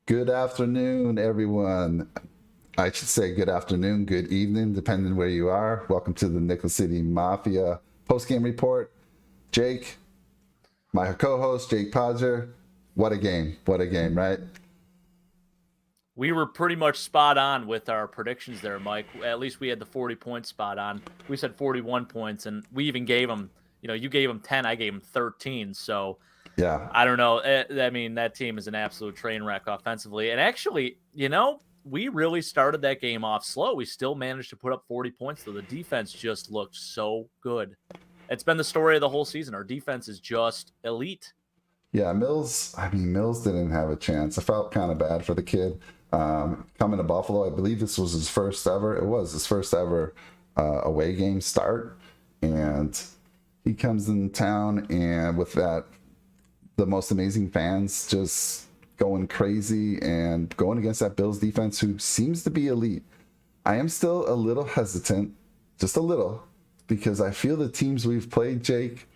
Good afternoon, everyone. I should say good afternoon, good evening, depending where you are. Welcome to the Nickel City Mafia postgame report. Jake, my co-host, Jake Podger. What a game. What a game, right? We were pretty much spot on with our predictions there, Mike. At least we had the 40 points spot on. We said 41 points, and we even gave them, you gave them 10, I gave them 13. So Yeah. I don't know. I mean, that team is an absolute train wreck offensively. And actually, we really started that game off slow. We still managed to put up 40 points, though. The defense just looked so good. It's been the story of the whole season. Our defense is just elite. Yeah, Mills didn't have a chance. I felt kind of bad for the kid. Coming to Buffalo, I believe this was his first ever. It was his first ever away game start. And he comes in town, and with that, the most amazing fans just going crazy and going against that Bills defense, who seems to be elite. I am still a little hesitant, just a little, because I feel the teams we've played, Jake,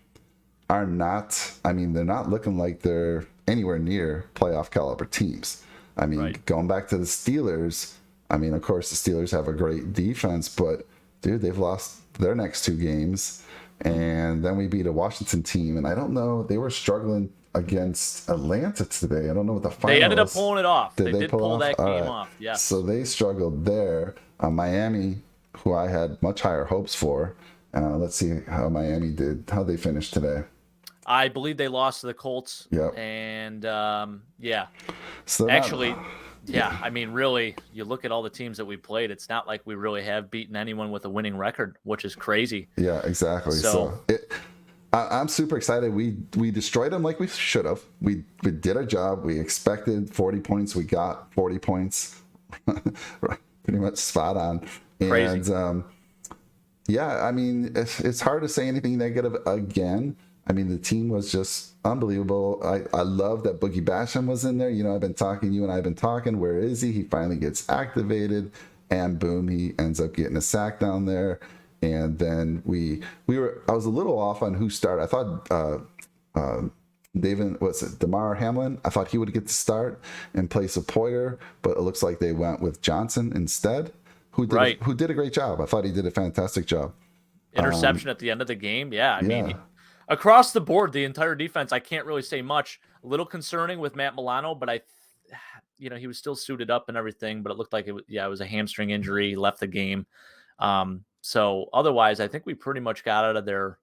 are not, they're not looking like they're anywhere near playoff caliber teams. Right. Going back to the Steelers, of course, the Steelers have a great defense, but, dude, they've lost their next two games. And then we beat a Washington team, and I don't know, they were struggling against Atlanta today. I don't know what the final. They ended up pulling it off. They did pull that game off. Yeah. So they struggled there. Miami, who I had much higher hopes for. Let's see how Miami did. How they finished today. I believe they lost to the Colts. Yep. And yeah. So actually, really, you look at all the teams that we played, it's not like we really have beaten anyone with a winning record, which is crazy. Yeah, exactly. So I'm super excited. We destroyed them like we should have. We did our job. We expected 40 points. We got 40 points. Pretty much spot on. Crazy. And it's hard to say anything negative again. The team was just unbelievable. I love that Boogie Basham was in there. You and I have been talking. Where is he? He finally gets activated, and boom, he ends up getting a sack down there. And then I was a little off on who started. I thought Damar Hamlin? I thought he would get the start in place of Poyer, but it looks like they went with Johnson instead, who did a great job. I thought he did a fantastic job. Interception at the end of the game. Yeah. Across the board, the entire defense, I can't really say much. A little concerning with Matt Milano, but he was still suited up and everything, but it looked like it was a hamstring injury. He left the game. So otherwise, I think we pretty much got out of there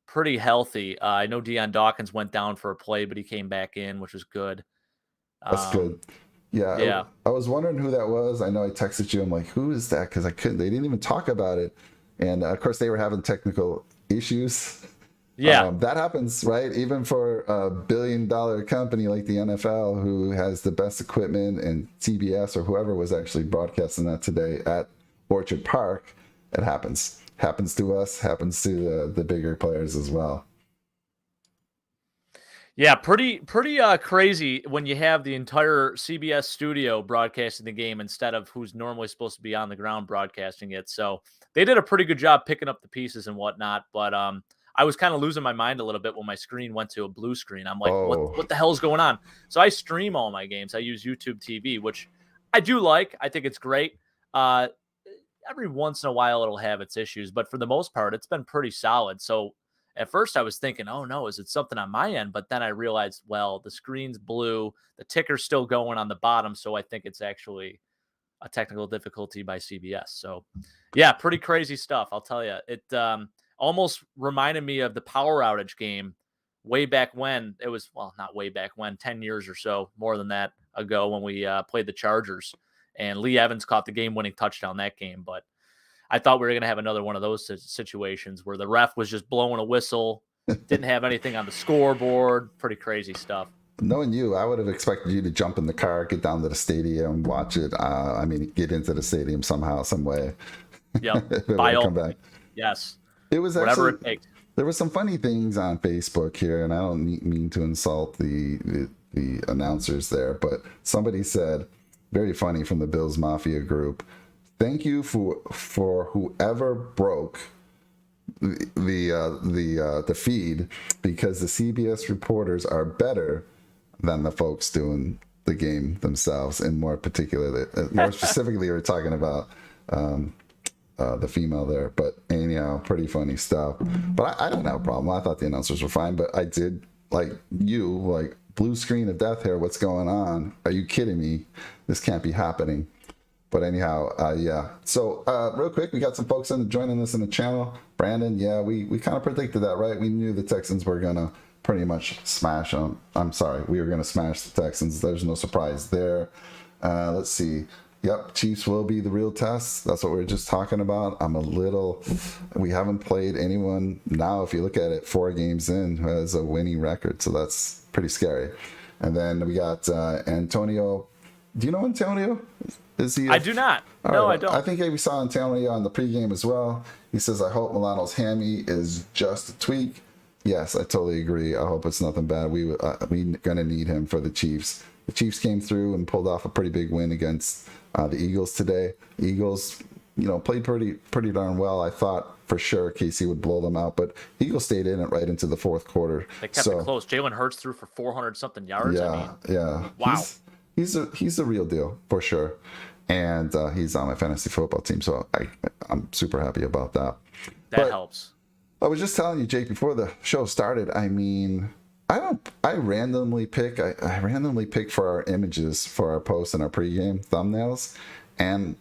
pretty healthy. I know Deion Dawkins went down for a play, but he came back in, which was good. That's good. Yeah. I was wondering who that was. I know I texted you. I'm like, who is that? Because they didn't even talk about it. And of course, they were having technical issues. Yeah. That happens, right? Even for a billion-dollar company like the NFL, who has the best equipment, and CBS or whoever was actually broadcasting that today at Orchard Park, it happens. Happens to us, happens to the bigger players as well. Yeah, pretty crazy when you have the entire CBS studio broadcasting the game instead of who's normally supposed to be on the ground broadcasting it. So they did a pretty good job picking up the pieces and whatnot, but I was kind of losing my mind a little bit when my screen went to a blue screen. I'm like, what the hell is going on? So I stream all my games. I use YouTube TV, which I do like. I think it's great. Every once in a while it'll have its issues, but for the most part, it's been pretty solid. So at first I was thinking, oh no, is it something on my end? But then I realized, well, the screen's blue, the ticker's still going on the bottom. So I think it's actually a technical difficulty by CBS. So yeah, pretty crazy stuff. I'll tell you. It almost reminded me of the power outage game way back when. It was, well, not way back when, 10 years or so, more than that ago, when we played the Chargers. And Lee Evans caught the game-winning touchdown that game. But I thought we were going to have another one of those situations where the ref was just blowing a whistle, didn't have anything on the scoreboard. Pretty crazy stuff. Knowing you, I would have expected you to jump in the car, get down to the stadium, watch it. Get into the stadium somehow, some way. Yeah, by all means. Yes. It was whatever it takes. There were some funny things on Facebook here, and I don't mean to insult the announcers there, but somebody said, very funny, from the Bills Mafia group, thank you for whoever broke the feed, because the CBS reporters are better than the folks doing the game themselves, and more specifically, we're talking about the female there. But anyhow, pretty funny stuff. But I don't have a problem. I thought the announcers were fine, but I did like blue screen of death here. What's going on? Are you kidding me? This can't be happening. But anyhow, yeah. So real quick, we got some folks joining us in the channel. Brandon, yeah, we kind of predicted that, right? We knew the Texans were gonna pretty much smash them. I'm sorry, we were gonna smash the Texans. There's no surprise there. Let's see. Yep, Chiefs will be the real test. That's what we were just talking about. We haven't played anyone now, if you look at it, 4 games in, who has a winning record. So that's pretty scary. And then we got Antonio. Do you know Antonio? Is he? I do not. No, right. I don't. I think we saw Antonio on the pregame as well. He says, I hope Milano's hammy is just a tweak. Yes, I totally agree. I hope it's nothing bad. We're going to need him for the Chiefs. The Chiefs came through and pulled off a pretty big win against the Eagles today. The Eagles, played pretty darn well. I thought for sure KC would blow them out, but Eagles stayed in it right into the fourth quarter. They kept it close. Jalen Hurts threw for 400-something yards. Yeah, yeah. Wow. He's a real deal for sure. And he's on my fantasy football team, so I'm super happy about that. That helps. I was just telling you, Jake, before the show started, I mean, I randomly pick for our images for our posts and our pregame thumbnails, and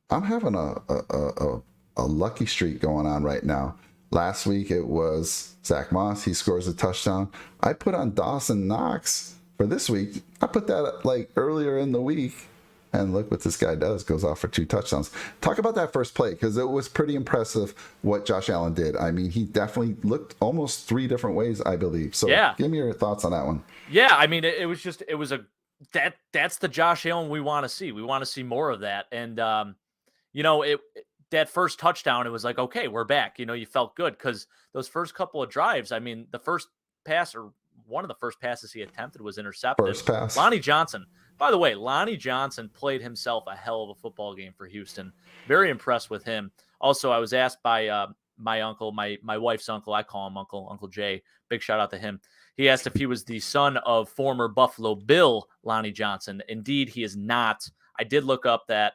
I'm having a lucky streak going on right now. Last week it was Zach Moss. He scores a touchdown. I put on Dawson Knox for this week. I put that earlier in the week. And look what this guy does. Goes off for 2 touchdowns. Talk about that first play, because it was pretty impressive what Josh Allen did. I mean, he definitely looked almost 3 different ways, I believe. So yeah. Give me your thoughts on that one. Yeah, I mean, that's the Josh Allen we want to see. We want to see more of that. And, that first touchdown, it was like, okay, we're back. You felt good because those first couple of drives, I mean, the first pass, or one of the first passes he attempted, was intercepted. First pass. Lonnie Johnson. By the way, Lonnie Johnson played himself a hell of a football game for Houston. Very impressed with him. Also, I was asked by my uncle, my wife's uncle. I call him Uncle Jay. Big shout out to him. He asked if he was the son of former Buffalo Bill Lonnie Johnson. Indeed, he is not. I did look up that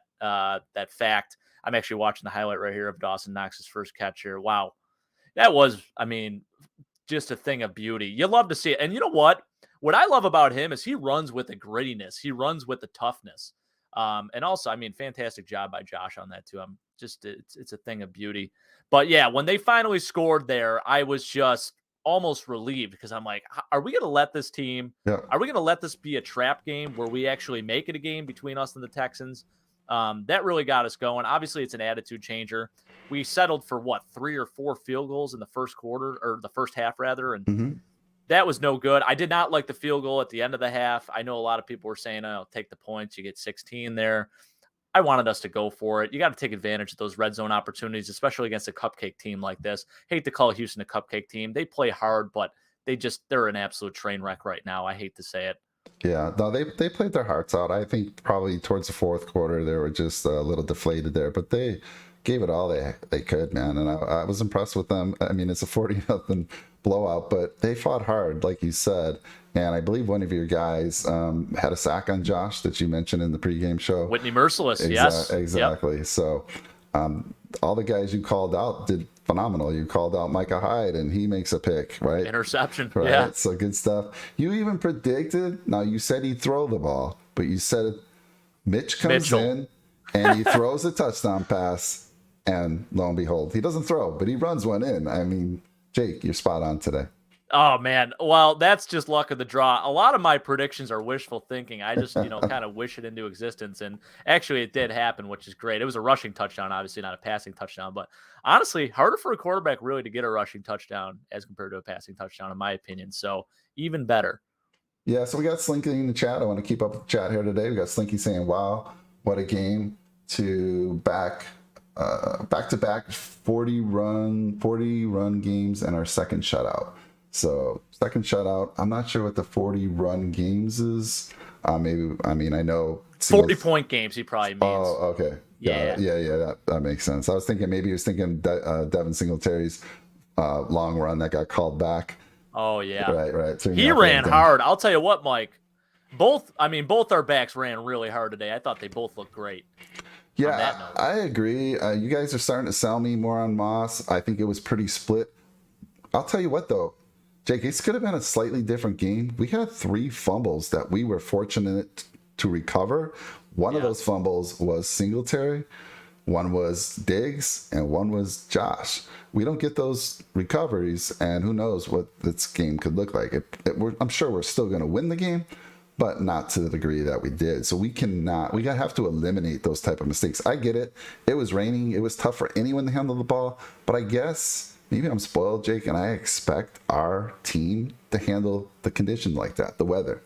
fact. I'm actually watching the highlight right here of Dawson Knox's first catch here. Wow. That was, I mean, just a thing of beauty. You love to see it. And you know what? What I love about him is he runs with the grittiness. He runs with the toughness. And also, I mean, fantastic job by Josh on that too. It's a thing of beauty. But yeah, when they finally scored there, I was just almost relieved, because I'm like, are we going to let this team, are we going to let this be a trap game where we actually make it a game between us and the Texans? That really got us going. Obviously, it's an attitude changer. We settled for 3 or 4 field goals in the first quarter, or the first half rather. And that was no good. I did not like the field goal at the end of the half. I know a lot of people were saying, oh, take the points. You get 16 there. I wanted us to go for it. You got to take advantage of those red zone opportunities, especially against a cupcake team like this. Hate to call Houston a cupcake team. They play hard, but they're an absolute train wreck right now. I hate to say it. Yeah, no, they played their hearts out. I think probably towards the fourth quarter, they were just a little deflated there, but they gave it all they could, man. And I was impressed with them. I mean, it's a 40-0 blowout, but they fought hard, like you said. And I believe one of your guys had a sack on Josh that you mentioned in the pregame show. Whitney Merciless, yes. Exactly. Yep. So all the guys you called out did phenomenal. You called out Micah Hyde, and he makes a pick, right? Interception, right? Yeah. So good stuff. You even predicted, now you said he'd throw the ball, but you said Mitch comes in, and he throws a touchdown pass, and lo and behold, he doesn't throw, but he runs one in. I mean, Jake, you're spot on today. Oh, man. Well, that's just luck of the draw. A lot of my predictions are wishful thinking. I just, kind of wish it into existence. And actually, it did happen, which is great. It was a rushing touchdown, obviously not a passing touchdown. But honestly, harder for a quarterback really to get a rushing touchdown as compared to a passing touchdown, in my opinion. So even better. Yeah, so we got Slinky in the chat. I want to keep up with the chat here today. We got Slinky saying, wow, what a game, to back-to-back 40 run games and our second shutout. So second shutout. I'm not sure what the 40 run games is. Maybe, I mean, I know 40-point games he probably means. Oh, okay. Yeah. Yeah. That makes sense. I was thinking maybe he was thinking Devin Singletary's long run that got called back. Oh, yeah. Right. He ran hard. I'll tell you what, Mike. both our backs ran really hard today. I thought they both looked great. On that Yeah, note, I agree. You guys are starting to sell me more on Moss. I think it was pretty split. I'll tell you what, though, Jake, this could have been a slightly different game. We had 3 fumbles that we were fortunate to recover. One of those fumbles was Singletary, one was Diggs, and one was Josh. We don't get those recoveries, and who knows what this game could look like. I'm sure we're still going to win the game, but not to the degree that we did. So we have to eliminate those type of mistakes. I get it. It was raining. It was tough for anyone to handle the ball, but I guess maybe I'm spoiled, Jake, and I expect our team to handle the condition like that, the weather.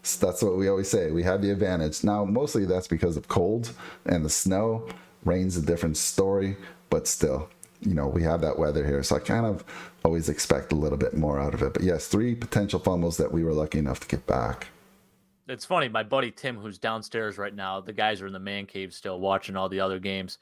So that's what we always say. We have the advantage. Now, mostly that's because of cold and the snow. Rain's a different story, but still, we have that weather here. So I kind of always expect a little bit more out of it. But yes, 3 potential fumbles that we were lucky enough to get back. it's funny. My buddy Tim, who's downstairs right now, the guys are in the man cave still watching all the other games.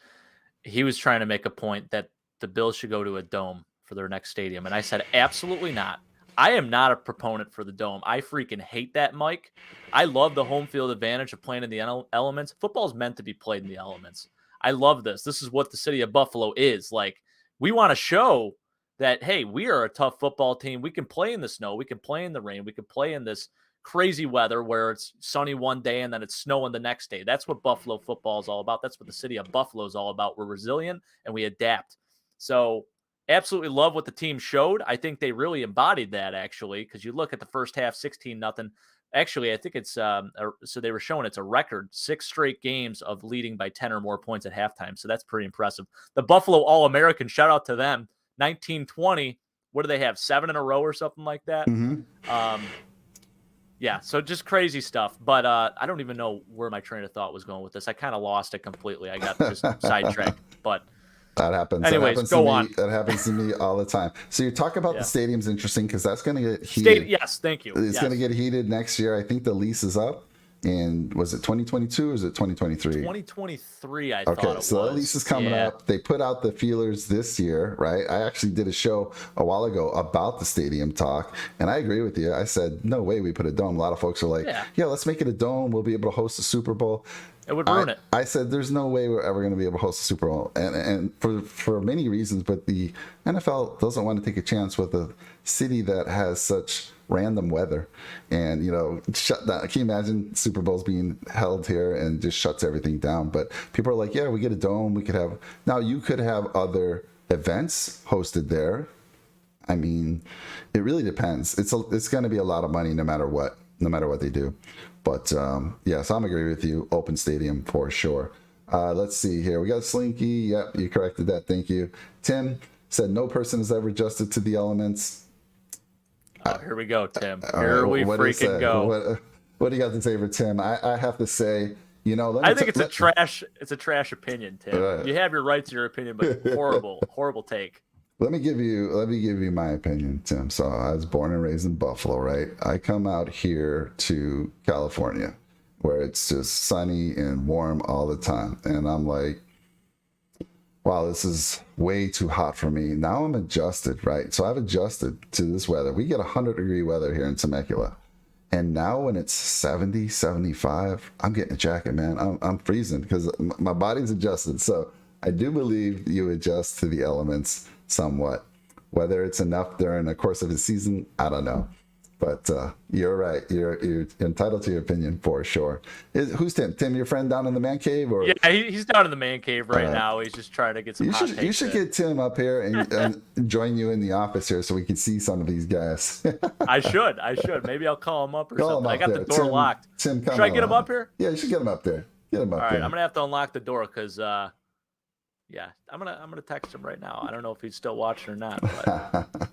He was trying to make a point that the Bills should go to a dome for their next stadium. And I said, absolutely not. I am not a proponent for the dome. I freaking hate that, Mike. I love the home field advantage of playing in the elements. Football is meant to be played in the elements. I love this. This is what the city of Buffalo is. Like, we want to show that, hey, we are a tough football team. We can play in the snow. We can play in the rain. We can play in this crazy weather where it's sunny one day and then it's snowing the next day. That's what Buffalo football is all about. That's what the city of Buffalo is all about. We're resilient and we adapt. So absolutely love what the team showed. I think they really embodied that, actually, because you look at the first half, 16-0. Actually, I think it's so they were showing it's a record 6 straight games of leading by 10 or more points at halftime. So that's pretty impressive. The Buffalo All-American, shout out to them, 19-20. What do they have? 7 in a row or something like that? Mm-hmm. Yeah, so just crazy stuff. But I don't even know where my train of thought was going with this. I kind of lost it completely. I got just sidetracked. But that happens. Anyways, go on. That happens to me all the time. So you talk about the stadium's interesting because that's going to get heated. Yes, thank you. It's going to get heated next year. I think the lease is up. And was it 2022 or is it 2023? 2023, I thought it was. Okay, so the lease is coming up. They put out the feelers this year, right? I actually did a show a while ago about the stadium talk, and I agree with you. I said, no way we put a dome. A lot of folks are like, yeah, let's make it a dome. We'll be able to host a Super Bowl. It would ruin it. I said, there's no way we're ever going to be able to host a Super Bowl. And for many reasons, but the NFL doesn't want to take a chance with a city that has such random weather and shut down. Can you imagine Super Bowls being held here and just shuts everything down? But people are like, yeah, we get a dome. We could have, now you could have other events hosted there. I mean, it really depends. It's going to be a lot of money no matter what they do. But yes, I'm agree with you. Open stadium for sure. Let's see here. We got Slinky. Yep, you corrected that. Thank you. Tim said no person has ever adjusted to the elements. Oh, here we go, Tim. Here we freaking go. What do you got to say for Tim? I have to say, I think it's a trash opinion, Tim. You have your right to your opinion, but horrible take. Let me give you my opinion, Tim. So I was born and raised in Buffalo, right? I come out here to California where it's just sunny and warm all the time. And I'm like, wow, this is way too hot for me. Now I'm adjusted, right? So I've adjusted to this weather. We get 100-degree weather here in Temecula. And now when it's 70, 75, I'm getting a jacket, man. I'm freezing because my body's adjusted. So I do believe you adjust to the elements somewhat. Whether it's enough during the course of the season, I don't know. But you're right. You're entitled to your opinion for sure. Who's Tim? Tim, your friend down in the man cave? Or? Yeah, he's down in the man cave right now. He's just trying to get some hot takes. You should get Tim up here and join you in the office here so we can see some of these guys. I should. Maybe I'll call him up or something. I got the door locked. Tim, should I get him up here? Yeah, you should get him up there. All right, I'm gonna have to unlock the door because I'm gonna text him right now. I don't know if he's still watching or not. But...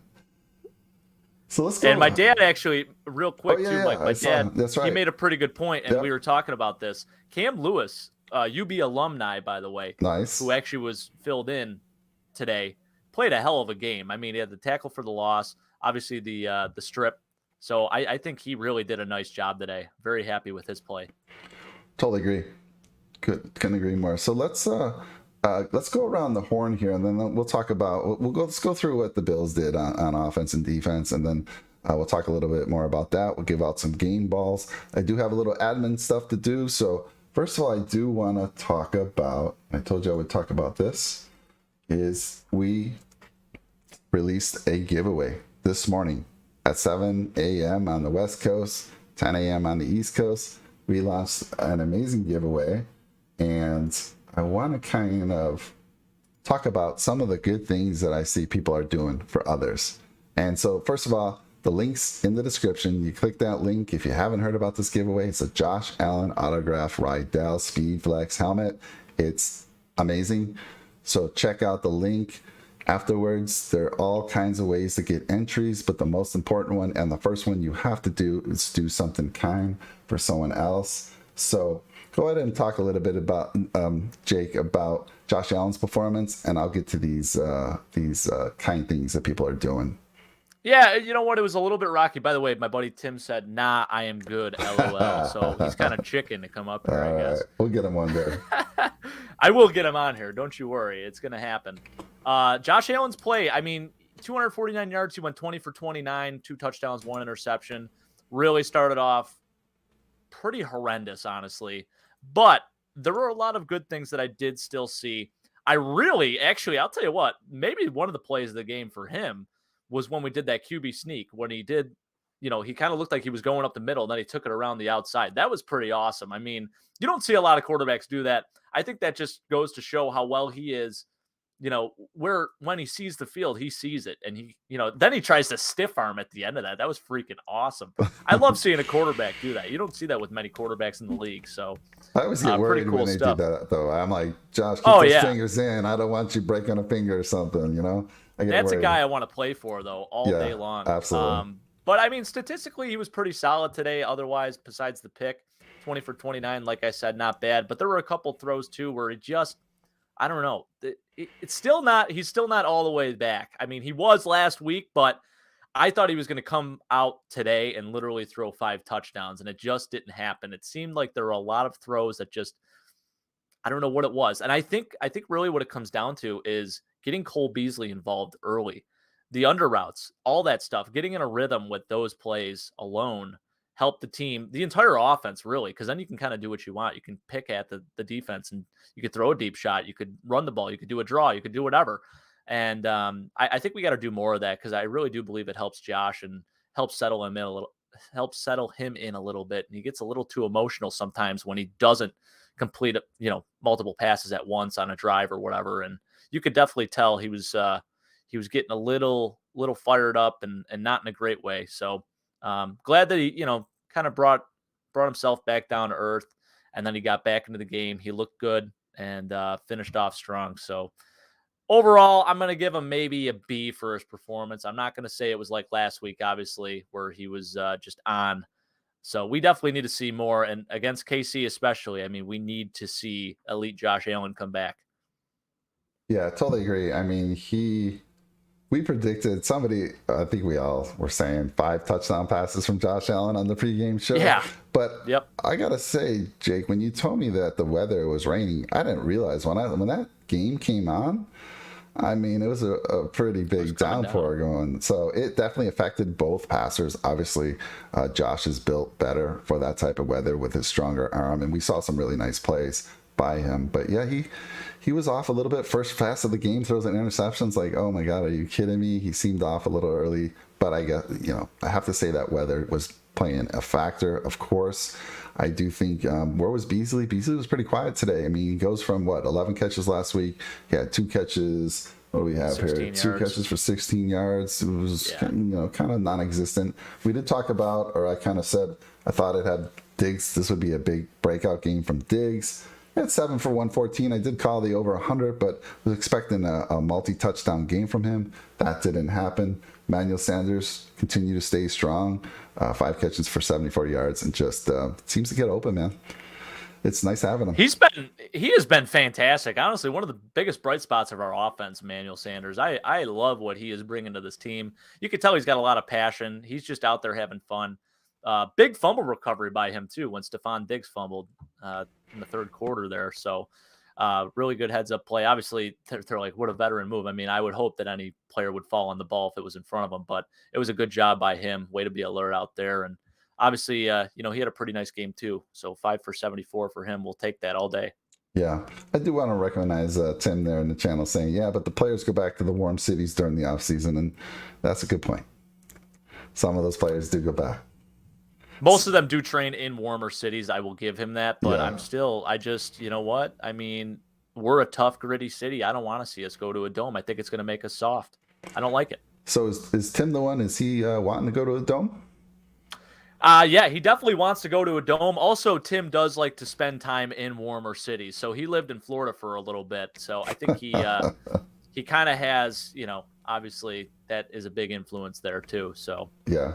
So let's go. And my dad actually, real quick too, Mike. My dad, that's right. He made a pretty good point, and we were talking about this. Cam Lewis, UB alumni, by the way, nice, who actually was filled in today, played a hell of a game. I mean, he had the tackle for the loss, obviously the strip. So I think he really did a nice job today. Very happy with his play. Totally agree. Couldn't agree more. So let's go around the horn here, and then we'll talk about. Let's go through what the Bills did on offense and defense, and then We'll talk a little bit more about that. We'll give out some game balls. I do have a little admin stuff to do. So first of all, I do want to talk about, I told you I would talk about this, is we released a giveaway this morning at 7 a.m. on the West Coast, 10 a.m. on the East Coast. We launched an amazing giveaway, and I want to kind of talk about some of the good things that I see people are doing for others. And so first of all, the link's in the description. You click that link. If you haven't heard about this giveaway, it's a Josh Allen autograph Riddell Speedflex helmet. It's amazing. So check out the link. Afterwards, there are all kinds of ways to get entries, but the most important one and the first one you have to do is do something kind for someone else. So go ahead and talk a little bit about, Jake, about Josh Allen's performance, and I'll get to these kind things that people are doing. Yeah, you know what? It was a little bit rocky. By the way, my buddy Tim said, "Nah, I am good." LOL. So he's kind of chicken to come up here, I guess. We'll get him one day. I will get him on here. Don't you worry. It's going to happen. Josh Allen's play, I mean, 249 yards. He went 20 for 29, 2 touchdowns, 1 interception. Really started off pretty horrendous, honestly. But there were a lot of good things that I did still see. Actually, I'll tell you what, maybe one of the plays of the game for him was when we did that QB sneak, when he did, he kind of looked like he was going up the middle, and then he took it around the outside. That was pretty awesome. I mean, you don't see a lot of quarterbacks do that. I think that just goes to show how well he is, when he sees the field, he sees it. And then he tries to stiff arm at the end of that. That was freaking awesome. I love seeing a quarterback do that. You don't see that with many quarterbacks in the league. So I always get worried cool when they stuff. do that, though. I'm like, Josh, keep those fingers in. I don't want you breaking a finger or something, That's worried. A guy I want to play for, though, all day long. Absolutely. But, I mean, statistically, he was pretty solid today. Otherwise, besides the pick, 20 for 29, like I said, not bad. But there were a couple throws, too, where he just, I don't know. He's still not all the way back. I mean, he was last week, but I thought he was going to come out today and literally throw 5 touchdowns, and it just didn't happen. It seemed like there were a lot of throws that just, I don't know what it was. And I think really what it comes down to is getting Cole Beasley involved early. The under routes, all that stuff, getting in a rhythm with those plays alone helped the team, the entire offense, really, because then you can kind of do what you want. You can pick at the defense, and you could throw a deep shot. You could run the ball. You could do a draw. You could do whatever. And I think we got to do more of that, because I really do believe it helps Josh and helps settle him in a little bit. And he gets a little too emotional sometimes when he doesn't complete multiple passes at once on a drive or whatever. And you could definitely tell he was getting a little fired up and not in a great way. So glad that he kind of brought himself back down to earth, and then he got back into the game. He looked good and finished off strong. So overall, I'm going to give him maybe a B for his performance. I'm not going to say it was like last week, obviously, where he was just on. So we definitely need to see more. And against KC especially, I mean, we need to see elite Josh Allen come back. Yeah, I totally agree. I mean, we predicted, I think we all were saying 5 touchdown passes from Josh Allen on the pregame show. Yeah. But yep. I got to say, Jake, when you told me that the weather was raining, I didn't realize when that game came on, I mean, it was a pretty big downpour going. So it definitely affected both passers. Obviously, Josh is built better for that type of weather with his stronger arm, and we saw some really nice plays by him. But yeah, he was off a little bit. First pass of the game, throws an interception. It's like, oh my God, are you kidding me? He seemed off a little early. But I guess, I have to say that weather was playing a factor, of course. I do think, where was Beasley? Beasley was pretty quiet today. I mean, he goes from 11 catches last week. He had 2 catches. What do we have here? 2 catches for 16 yards. It was, kind of non-existent. We did talk about, or I kind of said, I thought it had Diggs. This would be a big breakout game from Diggs. He had 7 for 114. I did call the over 100, but was expecting a multi-touchdown game from him. That didn't happen. Manuel Sanders continued to stay strong. 5 catches for 74 yards, and just seems to get open, man. It's nice having him. He has been fantastic. Honestly, one of the biggest bright spots of our offense, Manuel Sanders. I love what he is bringing to this team. You can tell he's got a lot of passion. He's just out there having fun. Big fumble recovery by him too when Stephon Diggs fumbled in the third quarter there. So Really good heads up play. Obviously, they're like, what a veteran move. I mean, I would hope that any player would fall on the ball if it was in front of him, but it was a good job by him. Way to be alert out there. And obviously, he had a pretty nice game too. So 5 for 74 for him. We'll take that all day. Yeah, I do want to recognize Tim there in the channel saying, yeah, but the players go back to the warm cities during the off season, and that's a good point. Some of those players do go back. Most of them do train in warmer cities. I will give him that, but Yeah. you know what? I mean, we're a tough, gritty city. I don't want to see us go to a dome. I think it's going to make us soft. I don't like it. So is Tim the one? Is he wanting to go to a dome? Yeah, he definitely wants to go to a dome. Also, Tim does like to spend time in warmer cities. So he lived in Florida for a little bit. So I think he kind of has, obviously that is a big influence there too. So Yeah.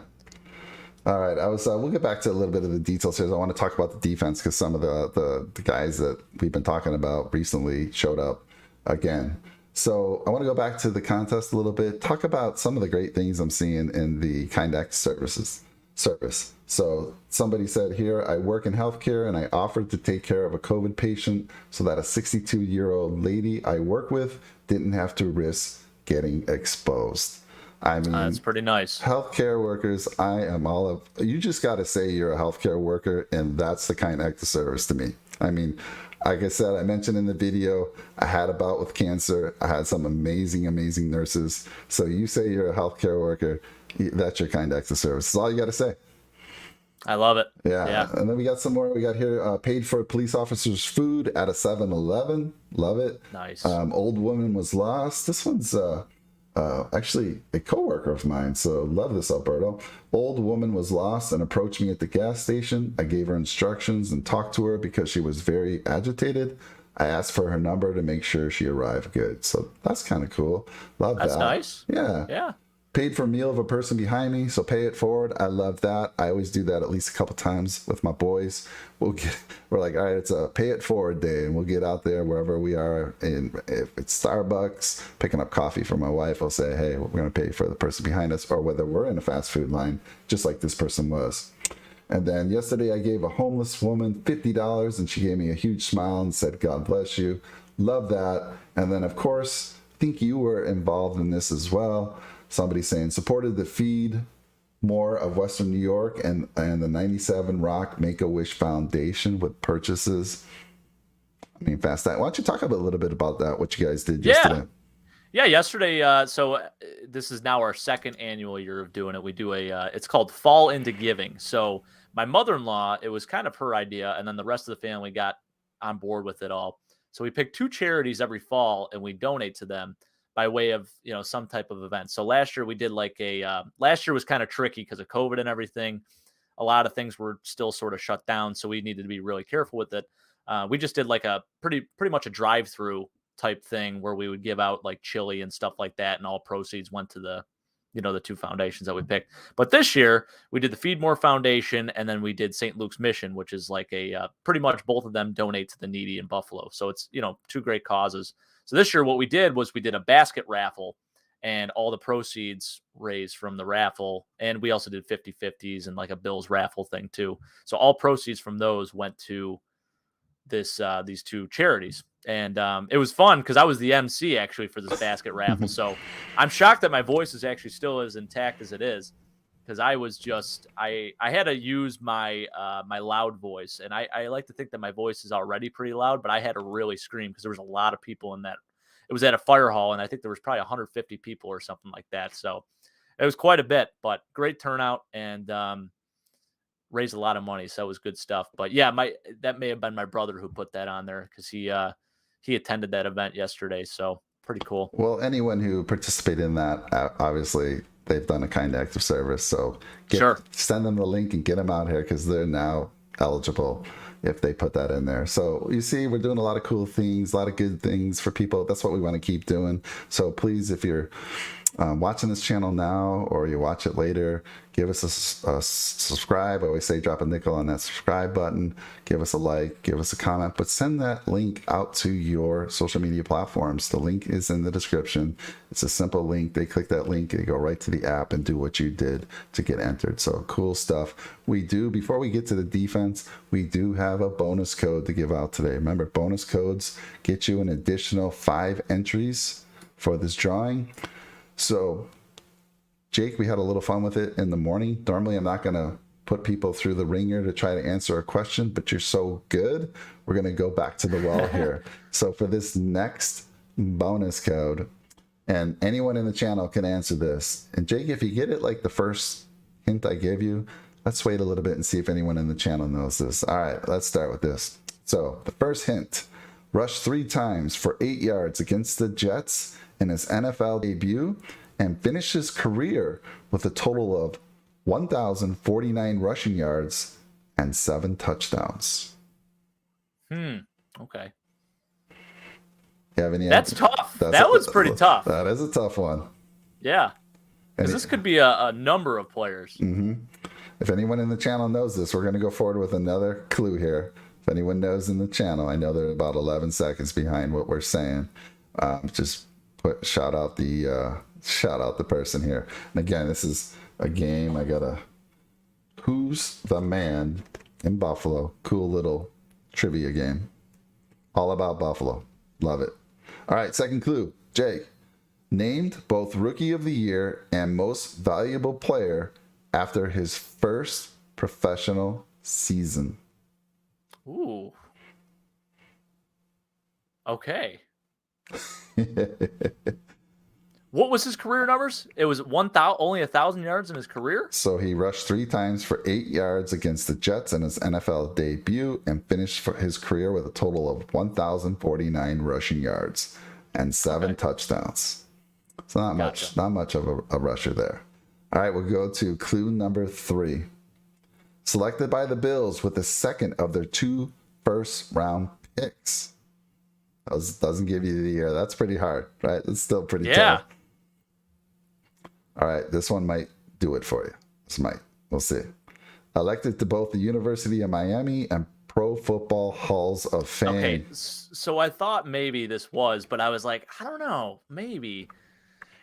All right. We'll get back to a little bit of the details here. I want to talk about the defense because some of the guys that we've been talking about recently showed up again. So I want to go back to the contest a little bit. Talk about some of the great things I'm seeing in the Kind Act service. So somebody said here, I work in healthcare and I offered to take care of a COVID patient so that a 62-year-old lady I work with didn't have to risk getting exposed. I mean, that's pretty nice. Healthcare workers, I am all of. You just got to say you're a healthcare worker, and that's the kind act of service to me. I mean, like I said, I mentioned in the video, I had a bout with cancer. I had some amazing, amazing nurses. So you say you're a healthcare worker, that's your kind act of service. That's all you got to say. I love it. Yeah. And then we got some more. We got here paid for police officers' food at a 7-Eleven. Love it. Nice. Old woman was lost. This one's actually a coworker of mine, so love this, Alberto. Old woman was lost and approached me at the gas station. I gave her instructions and talked to her because she was very agitated. I asked for her number to make sure she arrived good. So that's kind of cool. Love that. That's nice. Yeah. Paid for a meal of a person behind me, so pay it forward. I love that. I always do that at least a couple times with my boys. We're like, all right, it's a pay it forward day, and we'll get out there wherever we are. And if it's Starbucks, picking up coffee for my wife, I'll say, hey, we're going to pay for the person behind us, or whether we're in a fast food line, just like this person was. And then yesterday I gave a homeless woman $50, and she gave me a huge smile and said, God bless you. Love that. And then, of course, I think you were involved in this as well. Somebody saying supported the feed more of Western New York and the 97 Rock Make-A-Wish Foundation with purchases. I mean, fast that. Why don't you talk a little bit about that, what you guys did yesterday? Yeah, yesterday. This is now our second annual year of doing it. We do it's called Fall into Giving. So my mother-in-law, it was kind of her idea, and then the rest of the family got on board with it all. So we pick 2 charities every fall, and we donate to them by way of, some type of event. So last year we did last year was kind of tricky because of COVID and everything. A lot of things were still sort of shut down. So we needed to be really careful with it. We just did like a pretty much a drive-through type thing where we would give out like chili and stuff like that. And all proceeds went to the 2 foundations that we picked. But this year we did the Feed More Foundation, and then we did St. Luke's Mission, which is like pretty much both of them donate to the needy in Buffalo. So it's, 2 great causes. So this year what we did was we did a basket raffle, and all the proceeds raised from the raffle. And we also did 50/50s and like a Bills raffle thing too. So all proceeds from those went to these 2 charities. And it was fun because I was the MC actually for this basket raffle. So I'm shocked that my voice is actually still as intact as it is, because I was just I had to use my my loud voice, and I like to think that my voice is already pretty loud, but I had to really scream because there was a lot of people in that. It was at a fire hall, and I think there was probably 150 people or something like that. So it was quite a bit, but great turnout, and raised a lot of money. So it was good stuff. But yeah, that may have been my brother who put that on there because he attended that event yesterday. So pretty cool. Well, anyone who participated in that, obviously they've done a kind act of service. So send them the link and get them out here because they're now eligible if they put that in there. So you see, we're doing a lot of cool things, a lot of good things for people. That's what we want to keep doing. So please, if you're watching this channel now or you watch it later, give us a subscribe. I always say drop a nickel on that subscribe button. Give us a like, give us a comment, but send that link out to your social media platforms. The link is in the description. It's a simple link. They click that link, they go right to the app and do what you did to get entered. So cool stuff. We do, before we get to the defense, we do have a bonus code to give out today. Remember, bonus codes get you an additional 5 entries for this drawing. So, Jake, we had a little fun with it in the morning. Normally, I'm not going to put people through the ringer to try to answer a question, but you're so good, we're going to go back to the well here. So, for this next bonus code, and anyone in the channel can answer this. And, Jake, if you get it like the first hint I gave you, let's wait a little bit and see if anyone in the channel knows this. All right, let's start with this. So, the first hint, rushed 3 times for 8 yards against the Jets in his NFL debut and finished his career with a total of 1,049 rushing yards and 7 touchdowns. Okay. You have any? That's tough. That was pretty tough. That is a tough one. Yeah. Because this could be a number of players. Mm-hmm. If anyone in the channel knows this, we're going to go forward with another clue here. If anyone knows in the channel, I know they're about 11 seconds behind what we're saying. Just shout out the person here. And again, this is a game. I got Who's the Man in Buffalo? Cool little trivia game. All about Buffalo. Love it. All right, second clue. Jake, named both Rookie of the Year and Most Valuable Player after his first professional season. Ooh. Okay. What was his career numbers? It was only 1,000 yards in his career? So he rushed 3 times for 8 yards against the Jets in his NFL debut and finished for his career with a total of 1,049 rushing yards and 7 touchdowns. So not much of a rusher there. All right, we'll go to clue number 3. Selected by the Bills with the second of their 2 first-round picks. Doesn't give you the year. That's pretty hard, right? It's still pretty tough. All right, this one might do it for you. This might. We'll see. Elected to both the University of Miami and Pro Football Halls of Fame. Okay, so I thought maybe this was, but I was like, I don't know, maybe.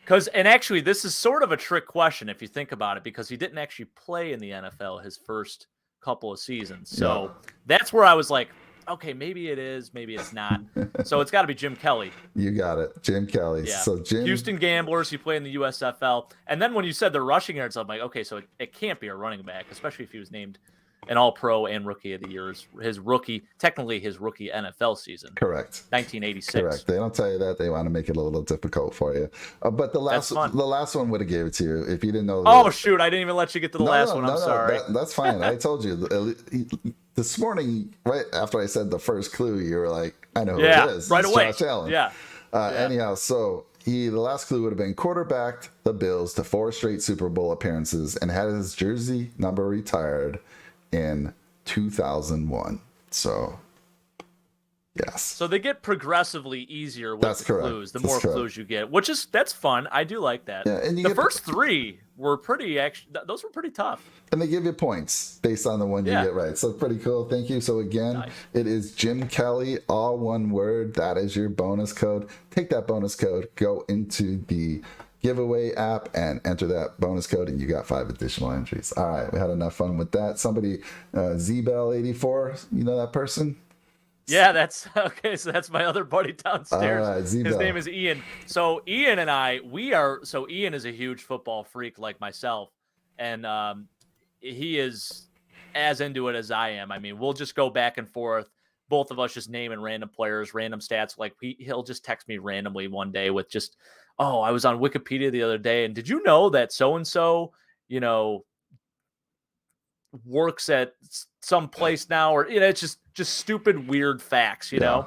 And actually, this is sort of a trick question if you think about it, because he didn't actually play in the NFL his first couple of seasons. So that's where I was like, okay, maybe it is, maybe it's not. So it's got to be Jim Kelly. You got it, Jim Kelly. Yeah. So Houston Gamblers, he played in the USFL. And then when you said the rushing yards, I'm like, okay, so it can't be a running back, especially if he was named an All-Pro and Rookie of the Year. His rookie NFL season. Correct. 1986. Correct. They don't tell you that. They want to make it a little difficult for you. But the last one would have gave it to you if you didn't know. Oh, shoot. I didn't even let you get to the last one. I'm sorry. That's fine. I told you. This morning, right after I said the first clue, you were like, I know who it is. Right away. Josh Allen. Yeah. Anyhow, so the last clue would have been quarterbacked the Bills to 4 straight Super Bowl appearances and had his jersey number retired in 2001. So, yes. So they get progressively easier with the clues. The more clues you get, that's fun. I do like that. Yeah, and the first 3 were those were pretty tough. And they give you points based on the one you get right. So pretty cool. Thank you. So again, It is Jim Kelly, all one word. That is your bonus code. Take that bonus code, go into the giveaway app and enter that bonus code, and you got 5 additional entries. All right, we had enough fun with that. Somebody, Zbell84, you know that person? Yeah, that's okay. So that's my other buddy downstairs. All right, his name is Ian. So Ian and I, Ian is a huge football freak like myself, and he is as into it as I am. I mean, we'll just go back and forth. Both of us just naming random players, random stats. Like he'll just text me randomly one day with just, oh, I was on Wikipedia the other day, and did you know that so-and-so, works at some place now? Or, it's just stupid, weird facts, you know?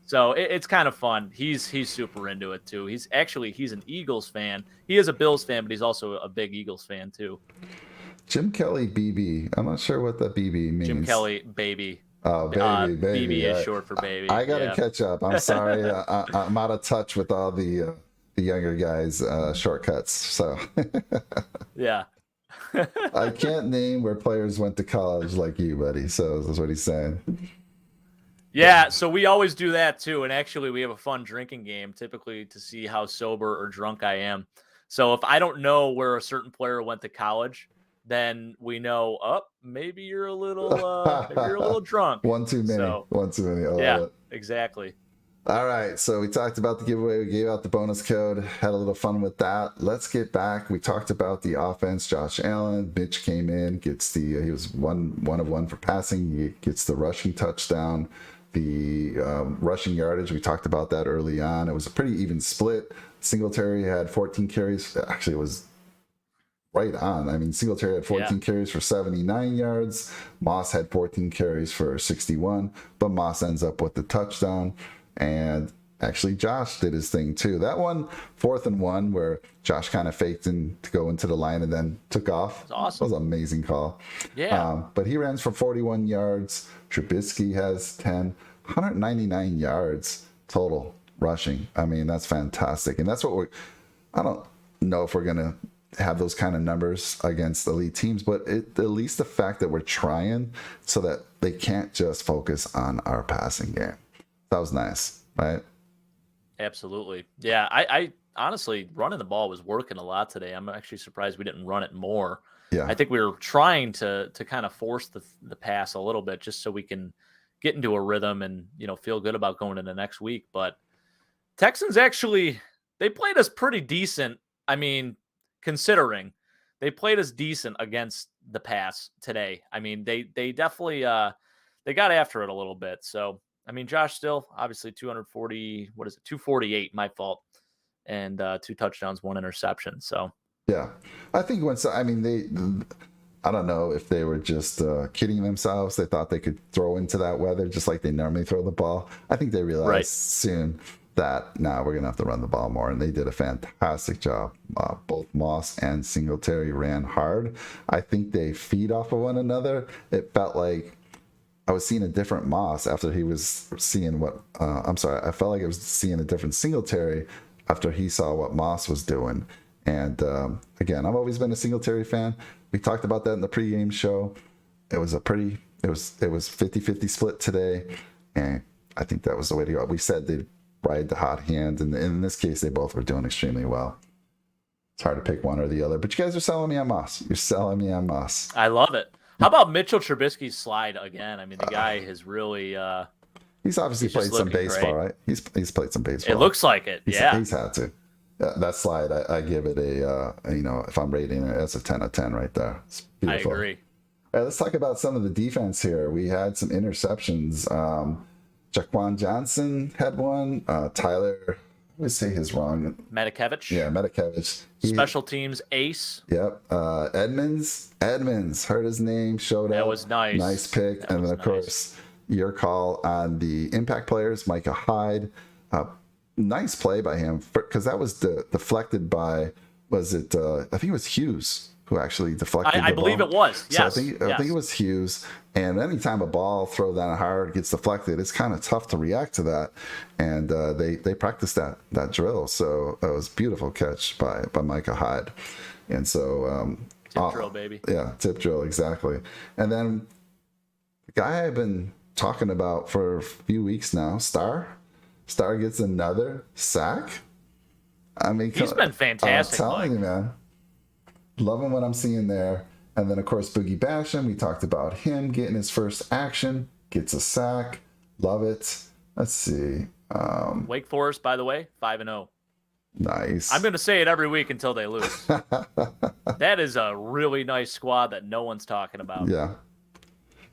So it's kind of fun. He's super into it too. He's an Eagles fan. He is a Bills fan, but he's also a big Eagles fan too. Jim Kelly BB. I'm not sure what that BB means. Jim Kelly baby. Oh, baby. BB is short for baby. I got to catch up. I'm sorry. I'm out of touch with all the the younger guys shortcuts. So Yeah. I can't name where players went to college like you, buddy. So that's what he's saying. Yeah, so we always do that too. And actually, we have a fun drinking game typically to see how sober or drunk I am. So if I don't know where a certain player went to college, then we know, oh, maybe you're a little drunk. One too many. So One too many. I love yeah, it. exactly. All right, so we talked about the giveaway. We gave out the bonus code, had a little fun with that. Let's get back. We talked about the offense. Josh Allen, Mitch came in, gets he was one of one for passing. He gets the rushing touchdown, the rushing yardage. We talked about that early on. It was a pretty even split. Singletary had 14 carries. Actually, it was right on. I mean, Singletary had 14 carries for 79 yards. Moss had 14 carries for 61, but Moss ends up with the touchdown. And actually, Josh did his thing too. That one, 4th and 1, where Josh kind of faked in to go into the line and then took off. That's awesome. That was an amazing call. Yeah. But he runs for 41 yards. Trubisky has 10, 199 yards total rushing. I mean, that's fantastic. And that's what I don't know if we're going to have those kind of numbers against elite teams, but at least the fact that we're trying so that they can't just focus on our passing game. That was nice, right? Absolutely. Yeah, I honestly, running the ball was working a lot today. I'm actually surprised we didn't run it more. Yeah. I think we were trying to kind of force the pass a little bit just so we can get into a rhythm and, feel good about going into next week. But Texans actually, they played us pretty decent. I mean, considering they played us decent against the pass today. I mean, they definitely they got after it a little bit. So I mean, Josh still obviously 248, my fault, and 2 touchdowns, 1 interception. So yeah, I think I don't know if they were just kidding themselves. They thought they could throw into that weather just like they normally throw the ball. I think they realized soon that we're going to have to run the ball more. And they did a fantastic job. Both Moss and Singletary ran hard. I think they feed off of one another. It felt like I was seeing a different Moss after he was seeing I felt like I was seeing a different Singletary after he saw what Moss was doing. And again, I've always been a Singletary fan. We talked about that in the pregame show. It was 50-50 split today. And I think that was the way to go. We said they'd ride the hot hand. And in this case, they both were doing extremely well. It's hard to pick one or the other. But you guys are selling me on Moss. You're selling me on Moss. I love it. How about Mitchell Trubisky's slide again? I mean, the guy has really he's obviously played some baseball, great. Right? He's played some baseball. It looks like it. He's had to. That slide, I give it if I'm rating it, that's a 10 out of 10 right there. It's beautiful. I agree. All right, let's talk about some of the defense here. We had some interceptions. Jaquan Johnson had one. Tyler, let me say his wrong. Medikevich. Yeah, Medikevich. Special teams ace. Yep. Edmonds heard his name, showed up. That was nice. Nice pick. And then, of course, your call on the impact players, Micah Hyde. Nice play by him because that was deflected by, I think it was Hughes who actually deflected I believe it was. Yes. So I think it was Hughes. And anytime a ball throw that hard gets deflected, it's kind of tough to react to that. And they practiced that drill. So it was a beautiful catch by Micah Hyde. And so tip drill, baby. Yeah, tip drill, exactly. And then the guy I've been talking about for a few weeks now, Star gets another sack. I mean, he's been fantastic. I'm telling you, man. Loving what I'm seeing there. And then, of course, Boogie Basham. We talked about him getting his first action. Gets a sack. Love it. Let's see. Wake Forest, by the way, 5-0. Nice. I'm going to say it every week until they lose. That is a really nice squad that no one's talking about. Yeah.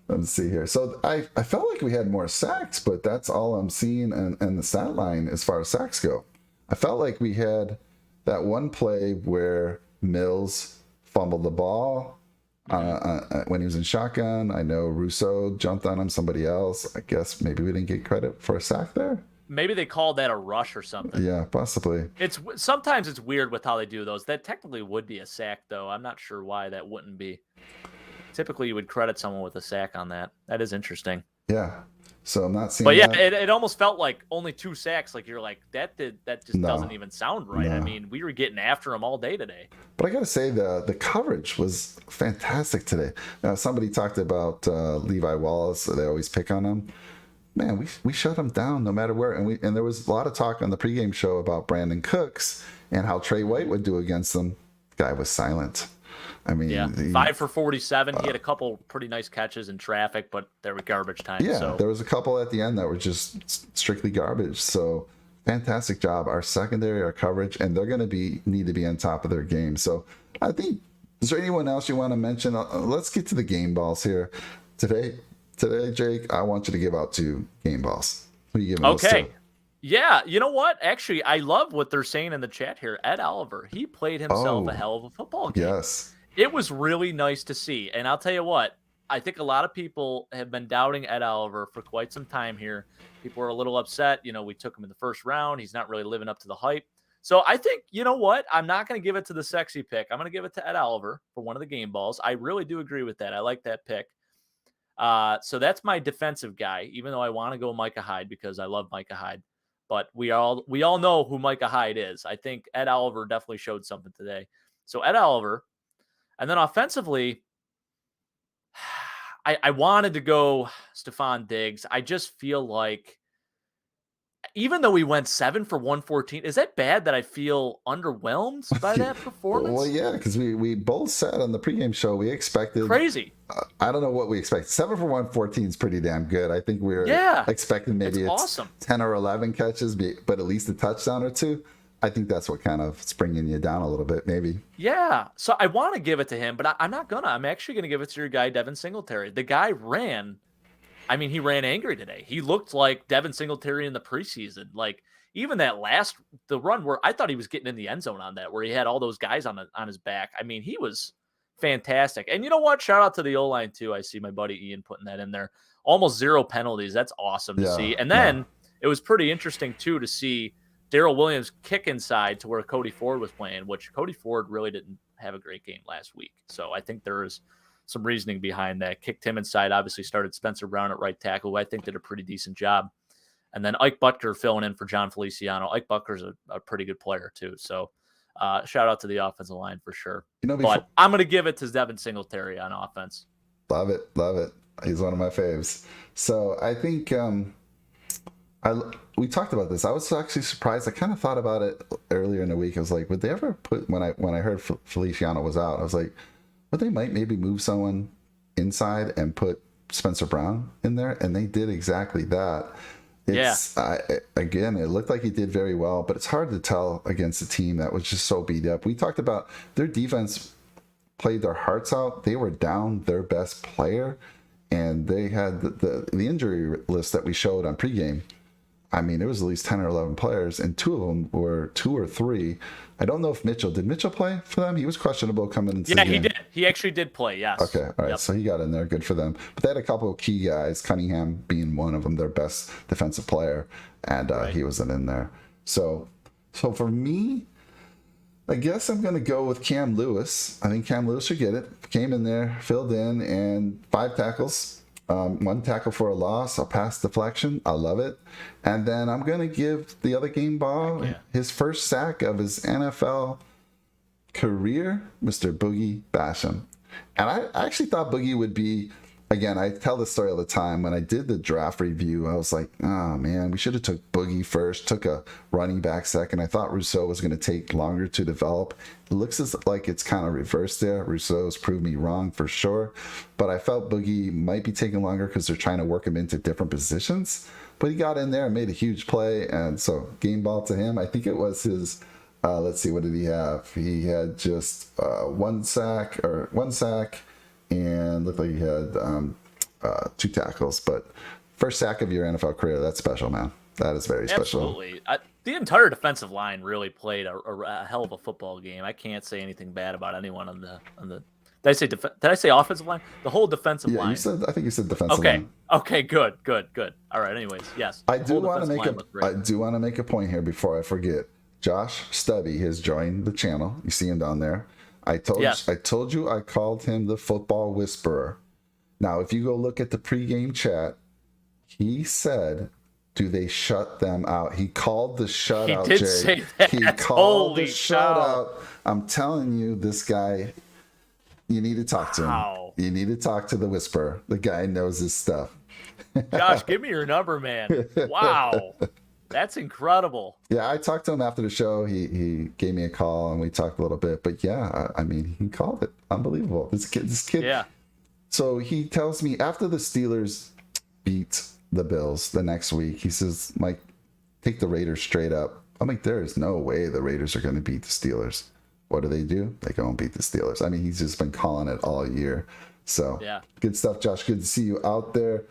Let's see here. So I felt like we had more sacks, but that's all I'm seeing and the stat line as far as sacks go. I felt like we had that one play where Mills fumbled the ball when he was in shotgun. I know Rousseau jumped on him, somebody else. I guess maybe we didn't get credit for a sack there. Maybe they called that a rush or something. Yeah, possibly. Sometimes it's weird with how they do those. That technically would be a sack, though. I'm not sure why that wouldn't be. Typically, you would credit someone with a sack on that. That is interesting. Yeah. So I'm not seeing But yeah, that. it almost felt like only 2 sacks. Like you're like that just doesn't No, even sound right. I no. mean, we were getting after him all day today. But I got to say, the coverage was fantastic today. Now, somebody talked about Levi Wallace. They always pick on him. Man, we shut him down no matter where. And there was a lot of talk on the pregame show about Brandon Cooks and how Trey White would do against them. Guy was silent. I mean, Yeah, 5 for 47. He had a couple pretty nice catches in traffic, but they were garbage time. yeah, So there was a couple at the end that were just strictly garbage. So fantastic job, our secondary, our coverage, and they're going to need to be on top of their game. So I think, is there anyone else you want to mention? Let's get to the game balls here today. Today, Jake, I want you to give out 2 game balls. Who are you giving those to? Yeah, you know what? Actually, I love what they're saying in the chat here. Ed Oliver, he played himself a hell of a football game. Yes. It was really nice to see. And I'll tell you what, I think a lot of people have been doubting Ed Oliver for quite some time here. People are a little upset. You know, we took him in the first round. He's not really living up to the hype. So I think, you know what? I'm not going to give it to the sexy pick. I'm going to give it to Ed Oliver for one of the game balls. I really do agree with that. I like that pick. So that's my defensive guy, even though I want to go Micah Hyde because I love Micah Hyde. But we all know who Micah Hyde is. I think Ed Oliver definitely showed something today. So Ed Oliver. And then offensively, I wanted to go Stephon Diggs. I just feel like even though we went 7 for 114, is that bad that I feel underwhelmed by that performance? Well, yeah, because we both said on the pregame show we expected crazy. I don't know what we expect. 7 for 114 is pretty damn good. I think we were expecting maybe it's awesome. 10 or 11 catches, but at least a touchdown or 2. I think that's what kind of is bringing you down a little bit, maybe. Yeah. So I want to give it to him, but I'm not gonna. I'm actually gonna give it to your guy, Devin Singletary. The guy ran. I mean, he ran angry today. He looked like Devin Singletary in the preseason. Like even the run where I thought he was getting in the end zone on that, where he had all those guys on his back. I mean, he was fantastic. And you know what? Shout out to the O-line too. I see my buddy Ian putting that in there. Almost 0 penalties. That's awesome to see. And then it was pretty interesting too to see Darrell Williams kick inside to where Cody Ford was playing, which Cody Ford really didn't have a great game last week. So I think there is some reasoning behind that. Kicked him inside, obviously started Spencer Brown at right tackle, who I think did a pretty decent job. And then Ike Butker filling in for John Feliciano. Ike Butker's a pretty good player too. So shout out to the offensive line for sure. But I'm going to give it to Devin Singletary on offense. Love it. Love it. He's one of my faves. So I think we talked about this. I was actually surprised. I kind of thought about it earlier in the week. I was like, would they ever put when I heard Feliciano was out? I was like, would they maybe move someone inside and put Spencer Brown in there? And they did exactly that. Again, it looked like he did very well, but it's hard to tell against a team that was just so beat up. We talked about their defense played their hearts out. They were down their best player, and they had the injury list that we showed on pregame. I mean, it was at least 10 or 11 players, and 2 of them were 2 or 3. I don't know if did Mitchell play for them? He was questionable coming into the game. Yeah, he did. He actually did play, yes. Okay, all right. So he got in there. Good for them. But they had a couple of key guys, Cunningham being one of them, their best defensive player, and he wasn't in there. So for me, I guess I'm going to go with Cam Lewis. I think Cam Lewis should get it. Came in there, filled in, and 5 tackles. 1 tackle for a loss, a pass deflection. I love it. And then I'm going to give the other game ball his first sack of his NFL career, Mr. Boogie Basham. And I actually thought Boogie would be, again, I tell this story all the time. When I did the draft review, I was like, oh, man, we should have took Boogie first, took a running back second. I thought Rousseau was going to take longer to develop. It looks like it's kind of reversed there. Rousseau's proved me wrong for sure. But I felt Boogie might be taking longer because they're trying to work him into different positions. But he got in there and made a huge play. And so game ball to him. I think it was his, let's see, what did he have? He had just 1 sack and looked like he had 2 tackles. But first sack of your NFL career, that's special, man. That is very special. Absolutely. The entire defensive line really played a hell of a football game. I can't say anything bad about anyone on the. Did I say offensive line? The whole defensive line. I think you said defensive line. Okay. Good. All right. Anyways, yes. I do want to make a point here before I forget. Josh Stubby has joined the channel. You see him down there. I told you I called him the football whisperer. Now, if you go look at the pregame chat, He said, do they shut them out? He called the shutout, He did Jay. say that. He called the Holy shutout. cow. I'm telling you, this guy, you need to talk to him. Wow. You need to talk to the Whisperer. The guy knows his stuff. Josh, give me your number, man. Wow. That's incredible. Yeah, I talked to him after the show. He gave me a call and we talked a little bit. But yeah, I mean, he called it. Unbelievable. This kid. Yeah. So he tells me after the Steelers beat the Bills the next week, he says, Mike, take the Raiders straight up. I'm like, there is no way the Raiders are going to beat the Steelers. What do? They go and beat the Steelers. I mean, he's just been calling it all year. So yeah, good stuff, Josh. Good to see you out there.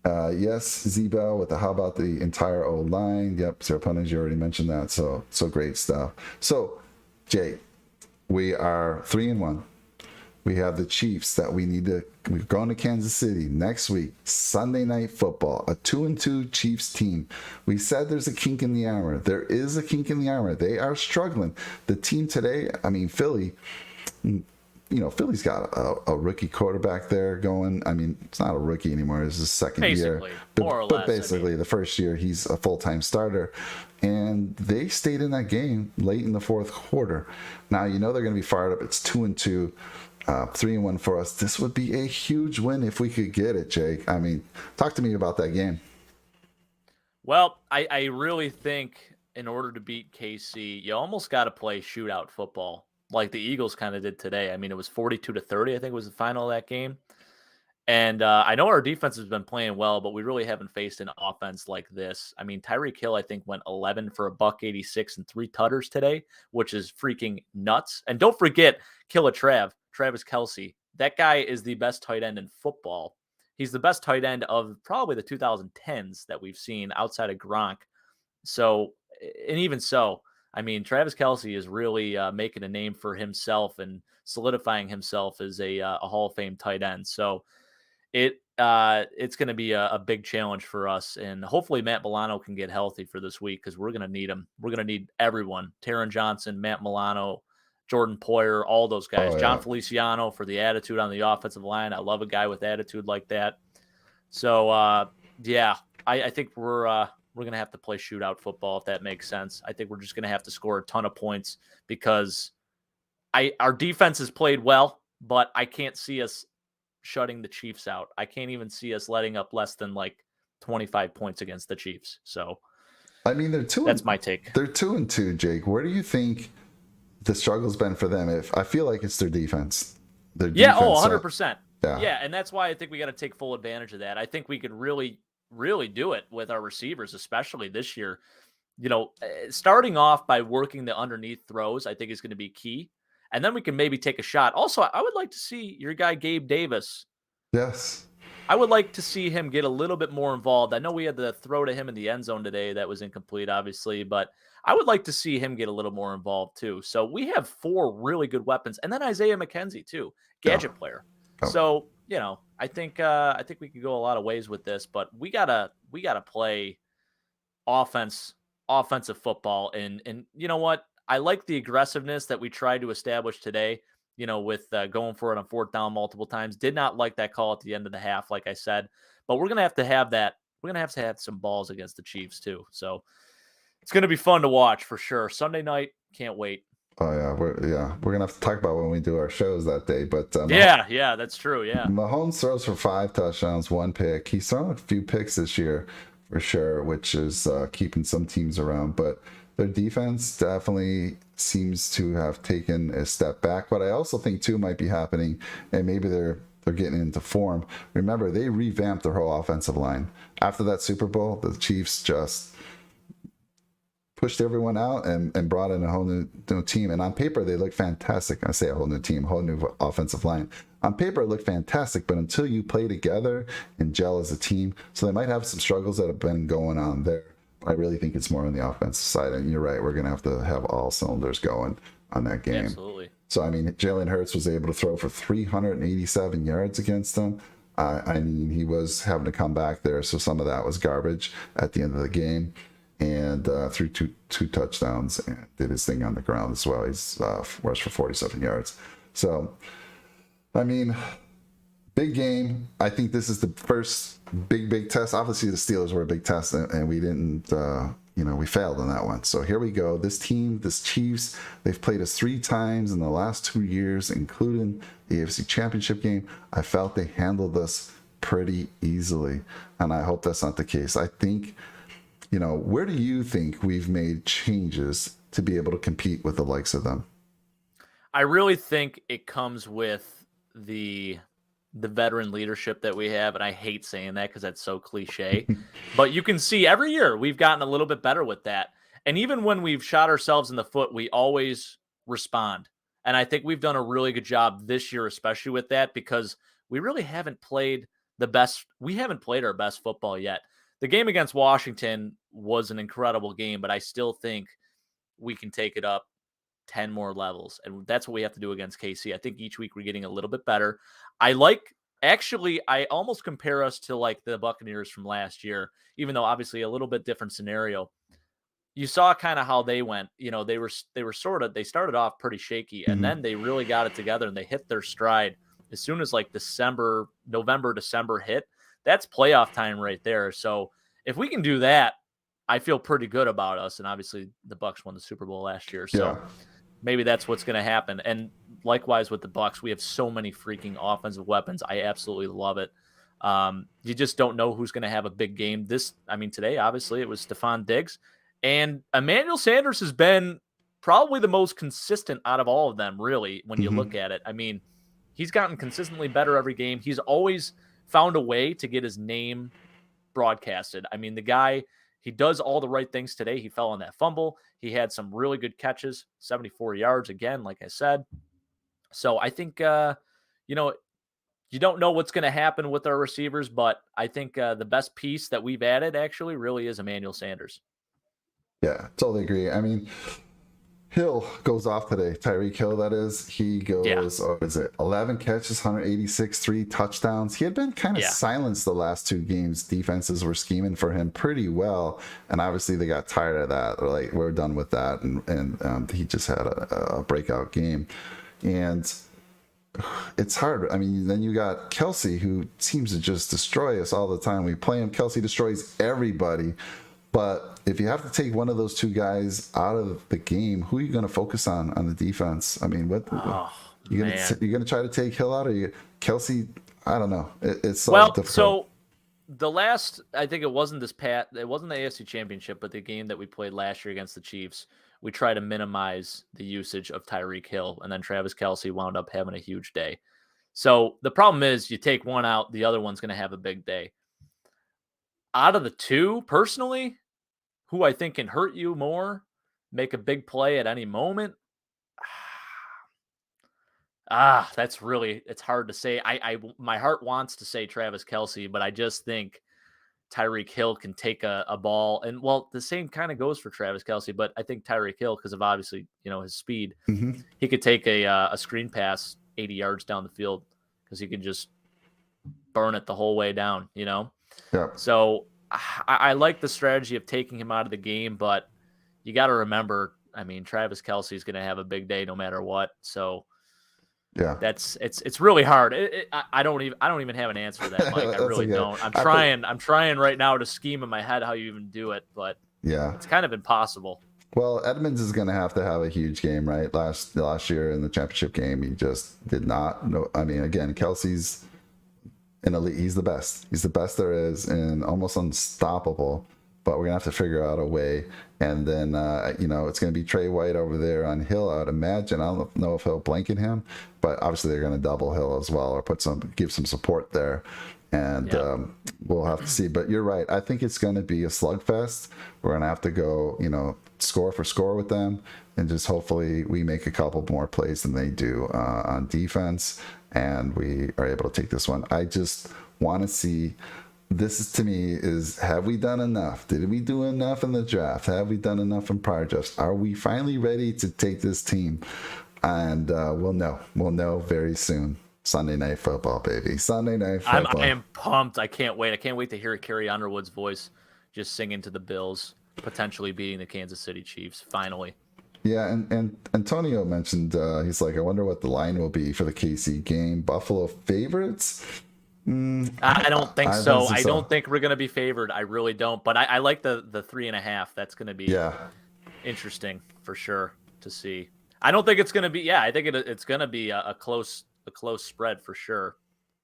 Yes, Z-Bell with the how about the entire old line. Yep, Sarah Punnage, you already mentioned that. So great stuff. So, Jay, we are 3-1. We have the Chiefs that we're going to Kansas City next week, Sunday Night Football, a 2-2 Chiefs team. We said there's a kink in the armor. There is a kink in the armor. They are struggling. The team today, I mean, Philly, Philly's got a rookie quarterback there going. I mean, it's not a rookie anymore. It's his second year. But basically, the first year, he's a full-time starter. And they stayed in that game late in the fourth quarter. Now, they're going to be fired up. It's 2-2. 3-1 for us. This would be a huge win if we could get it, Jake. I mean, talk to me about that game. Well, I really think in order to beat KC, you almost got to play shootout football like the Eagles kind of did today. I mean, it was 42-30, I think was the final of that game. And I know our defense has been playing well, but we really haven't faced an offense like this. I mean, Tyreek Hill, I think, went 11 for $186 and 3 tutters today, which is freaking nuts. And don't forget, Travis Kelce. That guy is the best tight end in football. He's the best tight end of probably the 2010s that we've seen outside of Gronk. So, and even so, I mean, Travis Kelce is really making a name for himself and solidifying himself as a Hall of Fame tight end. So it's going to be a big challenge for us. And hopefully Matt Milano can get healthy for this week because we're going to need him. We're going to need everyone. Taron Johnson, Matt Milano, Jordan Poyer, all those guys. Oh, yeah. John Feliciano for the attitude on the offensive line. I love a guy with attitude like that. So, I think we're going to have to play shootout football, if that makes sense. I think we're just going to have to score a ton of points because our defense has played well, but I can't see us shutting the Chiefs out. I can't even see us letting up less than like 25 points against the Chiefs. So, I mean, that's my take. They're 2-2, Jake. Where do you think the struggle's been for them? If I feel like it's their defense. 100%. Yeah, and that's why I think we got to take full advantage of that. I think we could really do it with our receivers, especially this year. Starting off by working the underneath throws, I think is going to be key. And then we can maybe take a shot. Also, I would like to see your guy, Gabe Davis. Yes. I would like to see him get a little bit more involved. I know we had the throw to him in the end zone today that was incomplete, obviously, but I would like to see him get a little more involved too. So we have 4 really good weapons. And then Isaiah McKenzie too, gadget player. Oh. So, I think we could go a lot of ways with this, but we gotta play offensive football. And you know what? I like the aggressiveness that we tried to establish today, with going for it on 4th down multiple times. Did not like that call at the end of the half, like I said, but we're going to have that. We're going to have some balls against the Chiefs too. So it's going to be fun to watch for sure. Sunday night. Can't wait. Oh yeah. We're going to have to talk about when we do our shows that day, but yeah, that's true. Yeah. Mahomes throws for 5 touchdowns, 1 pick. He's thrown a few picks this year for sure, which is keeping some teams around, but their defense definitely seems to have taken a step back. But I also think too might be happening, and maybe they're getting into form. Remember, they revamped their whole offensive line after that Super Bowl. The Chiefs just pushed everyone out and brought in a whole new team. And on paper, they look fantastic. I say a whole new team, whole new offensive line. On paper, it looked fantastic, but until you play together and gel as a team, so they might have some struggles that have been going on there. I really think it's more on the offensive side. And you're right, we're going to have all cylinders going on that game. Absolutely. So, I mean, Jalen Hurts was able to throw for 387 yards against them. I mean, he was having to come back there, so some of that was garbage at the end of the game. And threw two touchdowns and did his thing on the ground as well. He's rushed for 47 yards. So, I mean, big game. I think this is the first big test. Obviously, the Steelers were a big test, and we didn't, we failed on that one. So here we go. This team, this Chiefs, they've played us 3 times in the last 2 years, including the AFC Championship game. I felt they handled us pretty easily, and I hope that's not the case. I think, where do you think we've made changes to be able to compete with the likes of them? I really think it comes with the veteran leadership that we have, and I hate saying that because that's so cliche. But you can see every year we've gotten a little bit better with that. And even when we've shot ourselves in the foot, we always respond. And I think we've done a really good job this year, especially with that, because we really haven't played the best. We haven't played our best football yet. The game against Washington was an incredible game, but I still think we can take it up 10 more levels. And that's what we have to do against KC. I think each week we're getting a little bit better. I almost compare us to like the Buccaneers from last year, even though obviously a little bit different scenario. You saw kind of how they went. They started off pretty shaky, and then they really got it together and they hit their stride as soon as like November, December hit. That's playoff time right there. So if we can do that, I feel pretty good about us. And obviously the Bucs won the Super Bowl last year. So maybe that's what's going to happen. And likewise with the Bucs, we have so many freaking offensive weapons. I absolutely love it. You just don't know who's going to have a big game. Today, obviously it was Stephon Diggs, and Emmanuel Sanders has been probably the most consistent out of all of them, really, when you look at it. I mean, he's gotten consistently better every game. He's always found a way to get his name broadcasted. I mean, the guy, he does all the right things today. He fell on that fumble. He had some really good catches, 74 yards again, like I said. So I think, you don't know what's going to happen with our receivers, but I think the best piece that we've added actually really is Emmanuel Sanders. Yeah, totally agree. I mean, Hill goes off today. Tyreek Hill, that is. He goes, 11 catches, 186, 3 touchdowns. He had been kind of silenced the last 2 games. Defenses were scheming for him pretty well, and obviously they got tired of that. They're like, we're done with that, and he just had a breakout game. And it's hard. I mean, then you got Kelsey, who seems to just destroy us all the time. We play him. Kelsey destroys everybody. But if you have to take one of those 2 guys out of the game, who are you going to focus on the defense? I mean, you're going to try to take Hill out, or Kelsey? I don't know. It's so difficult. So the last, I think it wasn't the AFC Championship, but the game that we played last year against the Chiefs, we try to minimize the usage of Tyreek Hill, and then Travis Kelsey wound up having a huge day. So the problem is you take one out, the other one's going to have a big day. Out of the 2, personally, who I think can hurt you more, make a big play at any moment. It's hard to say. My heart wants to say Travis Kelsey, but I just think Tyreek Hill can take a ball, and the same kind of goes for Travis Kelsey, but I think Tyreek Hill, because of obviously, his speed, he could take a screen pass 80 yards down the field because he can just burn it the whole way down, Yeah. So I like the strategy of taking him out of the game, but you got to remember, I mean, Travis Kelsey is going to have a big day no matter what. So it's really hard. I don't even have an answer to that, Mike. I really don't. I'm trying right now to scheme in my head how you even do it, but it's kind of impossible. Well, Edmonds is going to have a huge game, right? Last year in the championship game, he just did not know. I mean, again, Kelsey's an elite. He's the best. He's the best there is, and almost unstoppable. But we're gonna have to figure out a way. And then it's gonna be Trey White over there on Hill, I would imagine. I don't know if he'll blanket him, but obviously they're gonna double Hill as well, or give some support there. And we'll have to see. But you're right. I think it's gonna be a slugfest. We're gonna have to go, score for score with them, and just hopefully we make a couple more plays than they do on defense, and we are able to take this one. I just want to see. To me, have we done enough? Did we do enough in the draft? Have we done enough in prior drafts? Are we finally ready to take this team? And we'll know. We'll know very soon. Sunday Night Football, baby. Sunday Night Football. I am pumped. I can't wait. I can't wait to hear Carrie Underwood's voice just singing to the Bills, potentially beating the Kansas City Chiefs, finally. Yeah, and Antonio mentioned he's like, I wonder what the line will be for the KC game. Buffalo favorites? I don't think I don't so. think I don't so. think we're going to be favored. I really don't. But I like the 3.5. That's going to be Yeah. interesting for sure to see. I don't think it's going to be. Yeah, I think it's going to be a close spread for sure.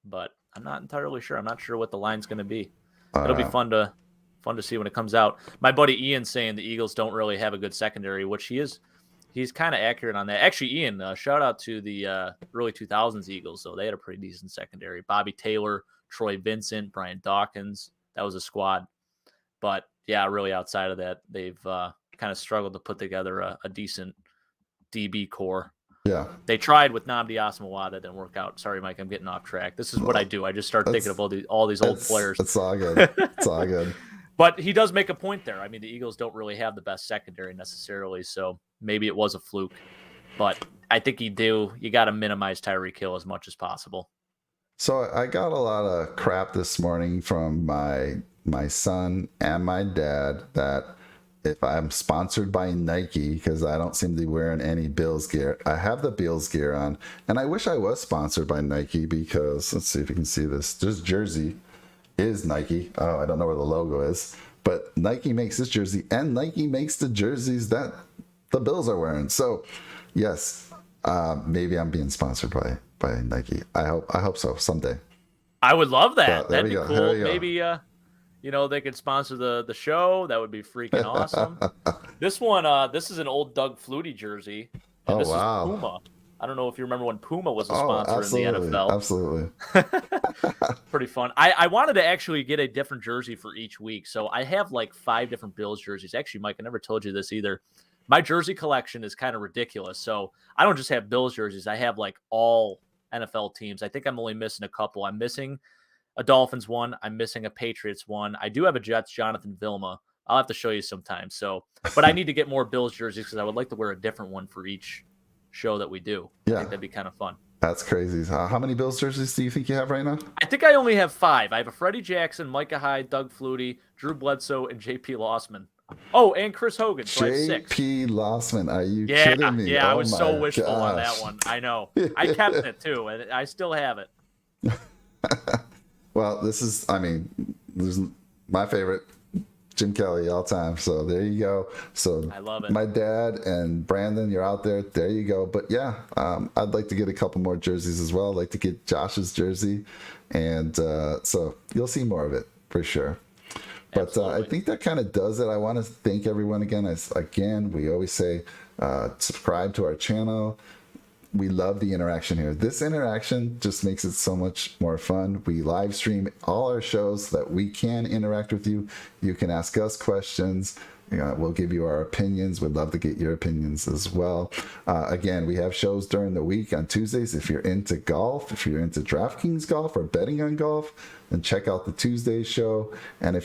But I'm not entirely sure. I'm not sure what the line's going to be. It'll be Uh, fun to see when it comes out. My buddy Ian saying the Eagles don't really have a good secondary, which he's kind of accurate on that. Actually, Ian, shout out to the early 2000s Eagles. So they had a pretty decent secondary. Bobby Taylor, Troy Vincent, Brian Dawkins. That was a squad. But yeah, really outside of that, they've kind of struggled to put together a decent DB core. yeah. They tried with Nnamdi Asomugha, that didn't work out. Sorry, Mike, I'm getting off track. This is what I do. I just start thinking of all these old players. It's all good. It's all good. But he does make a point there. I mean, the Eagles don't really have the best secondary necessarily, so maybe it was a fluke. But I think you got to minimize Tyreek Hill as much as possible. So I got a lot of crap this morning from my son and my dad that if I'm sponsored by Nike, because I don't seem to be wearing any Bills gear. I have the Bills gear on, and I wish I was sponsored by Nike because, let's see if you can see this. This jersey is Nike. Oh, I don't know where the logo is, but Nike makes this jersey, and Nike makes the jerseys that the Bills are wearing. So, yes, maybe I'm being sponsored by Nike. I hope so someday. I would love that. Yeah, there That'd we be go. cool. Maybe they could sponsor the show. That would be freaking awesome. This one, this is an old Doug Flutie jersey. And Oh, this wow. is Puma. I don't know if you remember when Puma was a Oh, sponsor in the NFL. absolutely. Pretty fun. I wanted to actually get a different jersey for each week. So I have like 5 different Bills jerseys. Actually, Mike, I never told you this either. My jersey collection is kind of ridiculous. So I don't just have Bills jerseys. I have like all NFL teams. I think I'm only missing a couple. I'm missing a Dolphins one. I'm missing a Patriots one. I do have a Jets Jonathan Vilma. I'll have to show you sometime. So, but I need to get more Bills jerseys because I would like to wear a different one for each show that we do. I Yeah. think that'd be kind of fun. That's crazy. How many Bills jerseys do you think you have right now? I think I only have 5. I have a Freddie Jackson, Micah Hyde, Doug Flutie, Drew Bledsoe, and J.P. Lossman. Oh, and Chris Hogan. So I have 6. J.P. Lossman. Are you kidding me? Yeah, I Oh was my so wishful on gosh. that one. I know. I kept it too, and I still have it. Well, this is my favorite Jim Kelly all time. So there you go. So I love it. My dad and Brandon, you're out there. There you go. But yeah, I'd like to get a couple more jerseys as well. I'd like to get Josh's jersey. And so you'll see more of it for sure. But I think that kind of does it. I want to thank everyone again. Again, we always say subscribe to our channel. We love the interaction here. This interaction just makes it so much more fun. We live stream all our shows so that we can interact with you. You can ask us questions. We'll give you our opinions. We'd love to get your opinions as well. Again, we have shows during the week on Tuesdays. If you're into golf, if you're into DraftKings golf or betting on golf, then check out the Tuesday show. And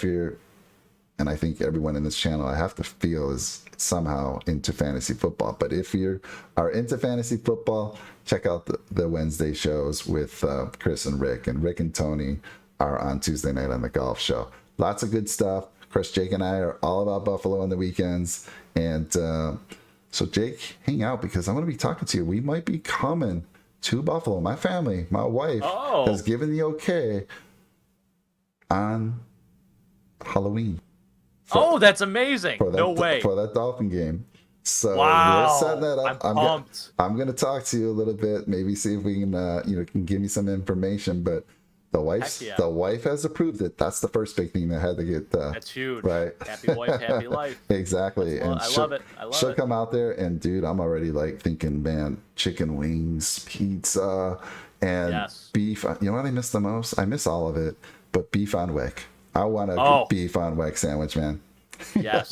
I think everyone in this channel, I have to feel, is somehow into fantasy football. But if you are into fantasy football, check out the Wednesday shows with Chris and Rick. And Rick and Tony are on Tuesday night on the golf show. Lots of good stuff. Chris, Jake, and I are all about Buffalo on the weekends. And so, Jake, hang out because I'm going to be talking to you. We might be coming to Buffalo. My family, my wife has given the okay on Halloween. That's amazing. No way. For that Dolphin game. So wow. we're setting that up. I'm pumped. I'm going to talk to you a little bit, maybe see if we can, can give me some information. But the wife has approved it. That's the first big thing that had to get. That's huge. Right. Happy wife, happy life. Exactly. I love it. She'll come out there, and dude, I'm already like thinking, man, chicken wings, pizza, and beef. You know what I miss the most? I miss all of it, but beef on wick. I want a beef on wick sandwich, man. Yes.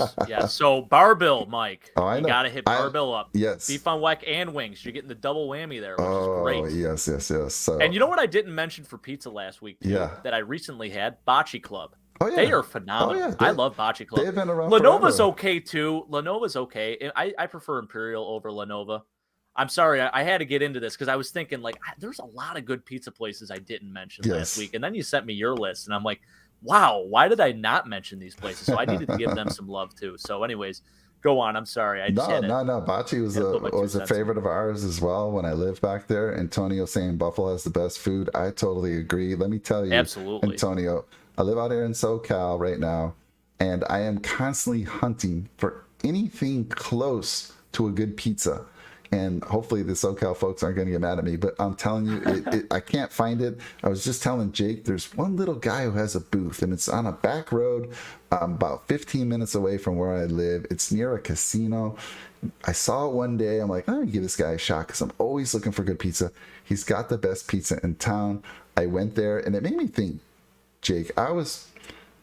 So Barbill, Mike. Oh, I know. You got to hit Barbill up. Yes. Beef on weck and wings. You're getting the double whammy there, which is great. Oh, yes. So, and you know what I didn't mention for pizza last week, too, that I recently had? Bocce Club. Oh, yeah. They are phenomenal. I love Bocce Club. They've been around Lenova's forever. okay, too. Lenova's okay. I prefer Imperial over Lenova. I'm sorry, I had to get into this because I was thinking, like, there's a lot of good pizza places I didn't mention last week. And then you sent me your list, and I'm like, wow, why did I not mention these places? So I needed to give them some love too. So anyways, Go on. I'm sorry. I just No, had no, no. Bocce was had to put my 2 was a cents in. favorite of ours as well when I lived back there. Antonio saying Buffalo has the best food. I totally agree. Let me tell you, Absolutely. Antonio, I live out here in SoCal right now, and I am constantly hunting for anything close to a good pizza. And hopefully the SoCal folks aren't going to get mad at me, but I'm telling you, I can't find it. I was just telling Jake, there's one little guy who has a booth, and it's on a back road about 15 minutes away from where I live. It's near a casino. I saw it one day. I'm like, I'm going to give this guy a shot because I'm always looking for good pizza. He's got the best pizza in town. I went there, and it made me think, Jake, I was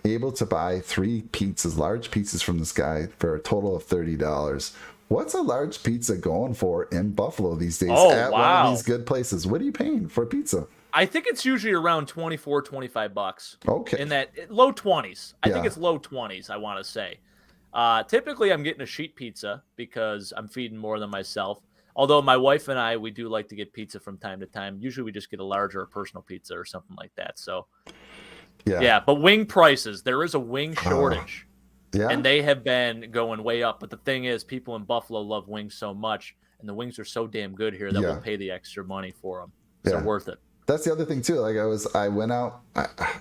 able to buy 3 pizzas, large pizzas from this guy for a total of $30. What's a large pizza going for in Buffalo these days at one of these good places? What are you paying for pizza? I think it's usually around 24, 25 bucks. Okay. In that low 20s. I think Yeah. it's low 20s, I want to say. Typically, I'm getting a sheet pizza because I'm feeding more than myself. Although my wife and I, we do like to get pizza from time to time. Usually we just get a larger personal pizza or something like that. So, yeah. But wing prices, there is a wing shortage. Yeah. And they have been going way up. But the thing is, people in Buffalo love wings so much, and the wings are so damn good here that we'll pay the extra money for them. So worth it. That's the other thing too. Like I went out.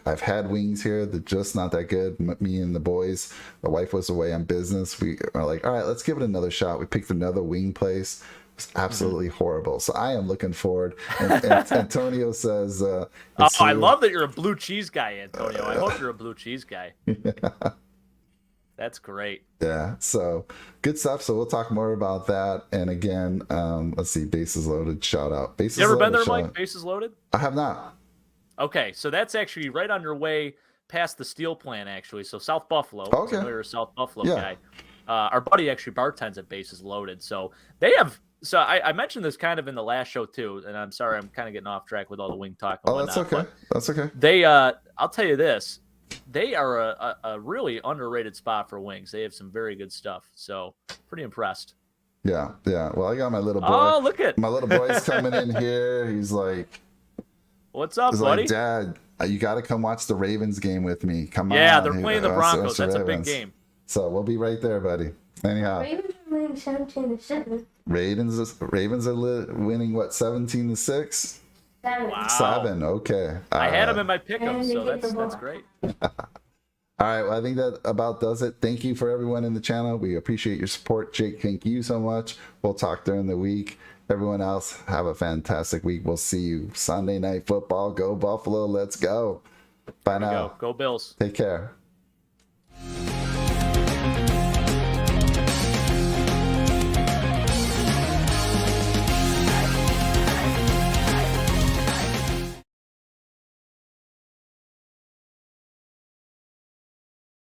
I've had wings here. They're just not that good. Me and the boys. The wife was away on business. We are like, all right, let's give it another shot. We picked another wing place. It's absolutely horrible. So I am looking forward. And Antonio says, I love that you're a blue cheese guy, Antonio. I hope you're a blue cheese guy. That's great. Yeah, so good stuff. So we'll talk more about that. And again, let's see, Bases Loaded, shout out. Bases you ever Loaded, been there, Mike? Bases Loaded? I have not. Okay, so that's actually right on your way past the steel plant, actually. So South Buffalo. Okay. I know you're a South Buffalo guy. Our buddy actually bartends at Bases Loaded. So they have. So I mentioned this kind of in the last show too, and I'm sorry I'm kind of getting off track with all the wing talk. And that's okay. That's okay. They, I'll tell you this. They are a really underrated spot for wings. They have some very good stuff. So pretty impressed. Yeah, yeah. Well, I got my little boy. Oh, look at my little boy's coming in here. He's like, "What's up, buddy? Like, Dad, you got to come watch the Ravens game with me. Come on." Yeah, they're playing the Broncos. That's a big game. So we'll be right there, buddy. Anyhow, Ravens are winning 17-7. Ravens are winning what, 17-6? 7. Wow. 7. Okay. I had them in my pickup, so that's great. All right. Well, I think that about does it. Thank you for everyone in the channel. We appreciate your support. Jake, thank you so much. We'll talk during the week. Everyone else, have a fantastic week. We'll see you Sunday Night Football. Go Buffalo. Let's go. Bye now. Go Bills. Take care.